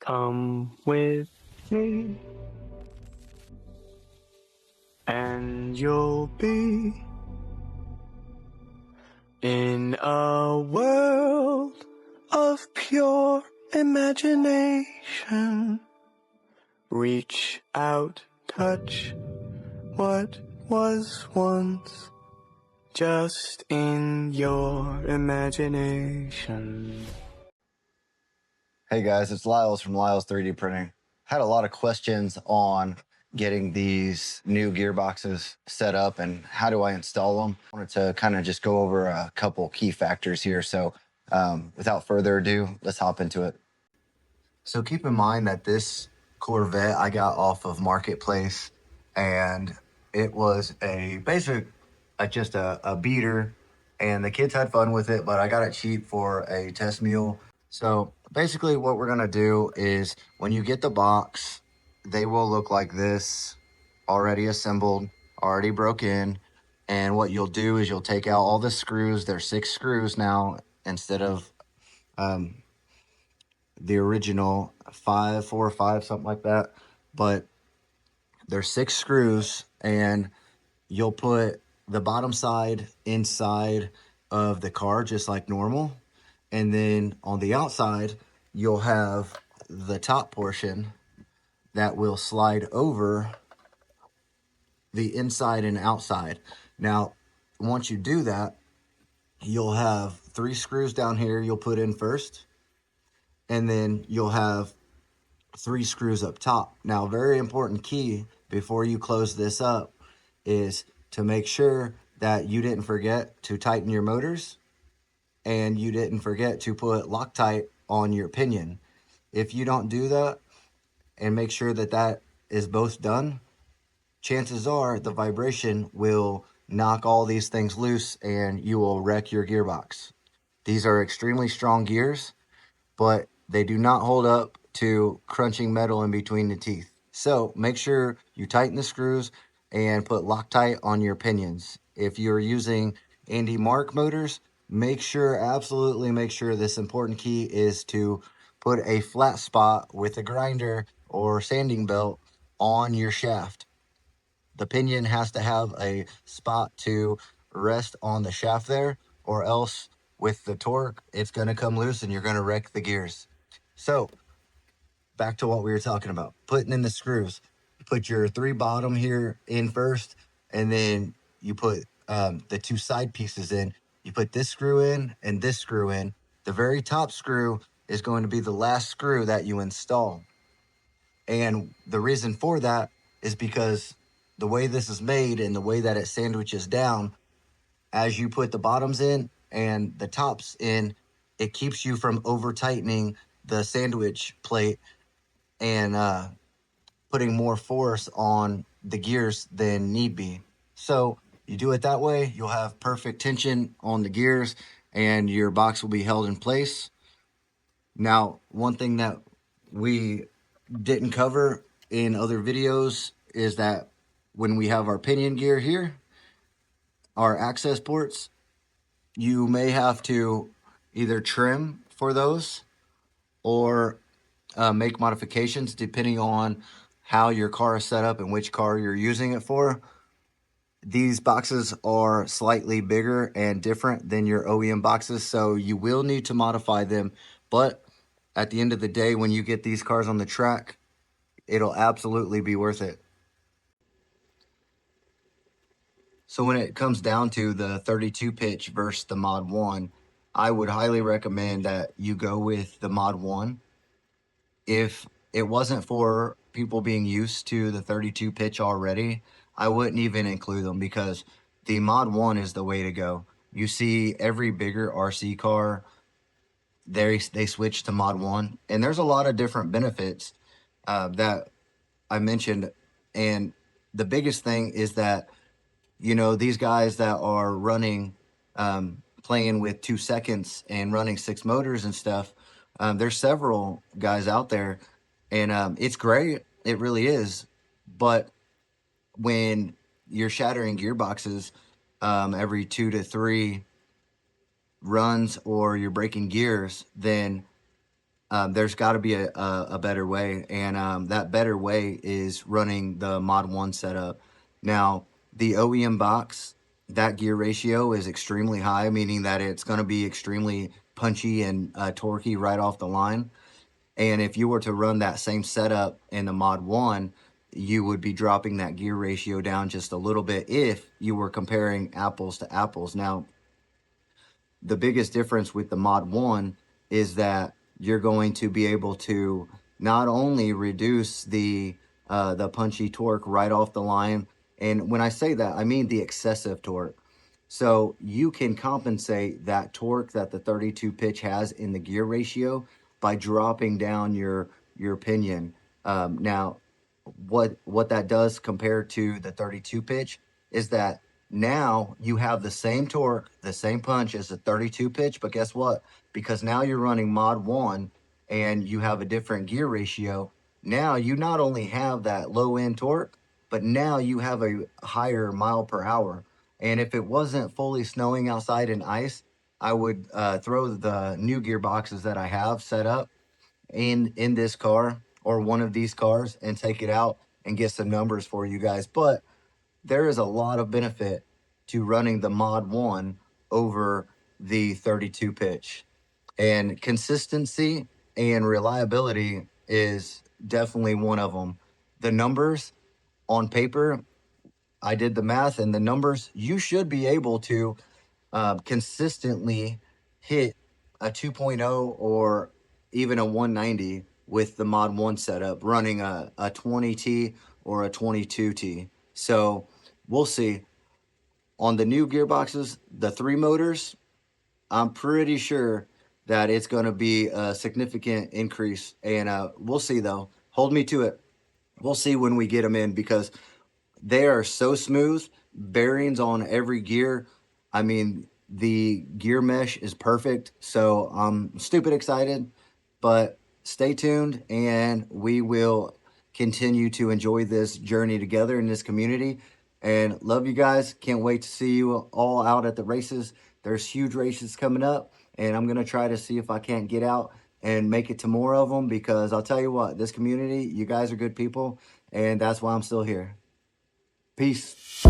Come with me, and you'll be in a world of pure imagination. Reach out, touch what was once just in your imagination. Hey guys, it's Lyles from Lyles 3D Printing. Had a lot of questions on getting these new gearboxes set up and how do I install them. I wanted to kind of just go over a couple key factors here. So without further ado, let's hop into it. So keep in mind that this Corvette I got off of Marketplace, and it was a basic, just a beater, and the kids had fun with it, but I got it cheap for a test mule. So basically what we're gonna do is when you get the box, they will look like this, already assembled, already broke in. And what you'll do is you'll take out all the screws. There's 6 screws now instead of the original 5, 4 or 5, something like that. But there's 6 screws, and you'll put the bottom side inside of the car just like normal. And then on the outside, you'll have the top portion that will slide over the inside and outside. Now, once you do that, you'll have 3 screws down here you'll put in first, and then you'll have 3 screws up top. Now, very important key before you close this up is to make sure that you didn't forget to tighten your motors and you didn't forget to put Loctite on your pinion. If you don't do that and make sure that that is both done, chances are the vibration will knock all these things loose and you will wreck your gearbox. These are extremely strong gears, but they do not hold up to crunching metal in between the teeth. So make sure you tighten the screws and put Loctite on your pinions. If you're using Andy Mark motors, absolutely make sure this important key is to put a flat spot with a grinder or sanding belt on your shaft. The pinion has to have a spot to rest on the shaft there, or else with the torque, it's going to come loose and you're going to wreck the gears. So back to what we were talking about, putting in the screws. Put your 3 bottom here in first, and then you put the 2 side pieces in. You put this screw in and this screw in. The very top screw is going to be the last screw that you install. And the reason for that is because the way this is made and the way that it sandwiches down, as you put the bottoms in and the tops in, it keeps you from over tightening the sandwich plate and putting more force on the gears than need be. So you do it that way, you'll have perfect tension on the gears and your box will be held in place. Now, one thing that we didn't cover in other videos is that when we have our pinion gear here, our access ports, you may have to either trim for those or make modifications depending on how your car is set up and which car you're using it for. These boxes are slightly bigger and different than your OEM boxes, so you will need to modify them. But at the end of the day, when you get these cars on the track, it'll absolutely be worth it. So when it comes down to the 32 pitch versus the Mod 1, I would highly recommend that you go with the Mod 1. If it wasn't for people being used to the 32 pitch already, I wouldn't even include them because the Mod 1 is the way to go. You see every bigger RC car, they switch to Mod 1, and there's a lot of different benefits that I mentioned. And the biggest thing is that, you know, these guys that are running, playing with 2 seconds and running 6 motors and stuff, there's several guys out there, and it's great. It really is. But when you're shattering gearboxes every 2 to 3 runs or you're breaking gears, then there's got to be a better way, and that better way is running the Mod 1 setup. Now, the OEM box, that gear ratio is extremely high, meaning that it's going to be extremely punchy and torquey right off the line. And if you were to run that same setup in the Mod 1, you would be dropping that gear ratio down just a little bit if you were comparing apples to apples. Now, the biggest difference with the Mod 1 is that you're going to be able to not only reduce the punchy torque right off the line, and when I say that, I mean the excessive torque. So you can compensate that torque that the 32 pitch has in the gear ratio by dropping down your pinion. Now, what that does compared to the 32 pitch is that now you have the same torque, the same punch as the 32 pitch, but guess what? Because now you're running Mod 1 and you have a different gear ratio, now you not only have that low end torque, but now you have a higher mile per hour. And if it wasn't fully snowing outside and ice, I would throw the new gearboxes that I have set up in this car or one of these cars and take it out and get some numbers for you guys. But there is a lot of benefit to running the Mod 1 over the 32 pitch. And consistency and reliability is definitely one of them. The numbers on paper, I did the math, and the numbers, you should be able to consistently hit a 2.0 or even a 190 with the Mod 1 setup running a 20T or a 22T. So we'll see. On the new gearboxes, the 3 motors, I'm pretty sure that it's going to be a significant increase. And we'll see, though. Hold me to it. We'll see when we get them in, because they are so smooth. Bearings on every gear. I mean, the gear mesh is perfect. So I'm stupid excited. But stay tuned, and we will continue to enjoy this journey together in this community. And love you guys. Can't wait to see you all out at the races. There's huge races coming up, and I'm going to try to see if I can't get out and make it to more of them, because I'll tell you what, this community, you guys are good people, and that's why I'm still here. Peace.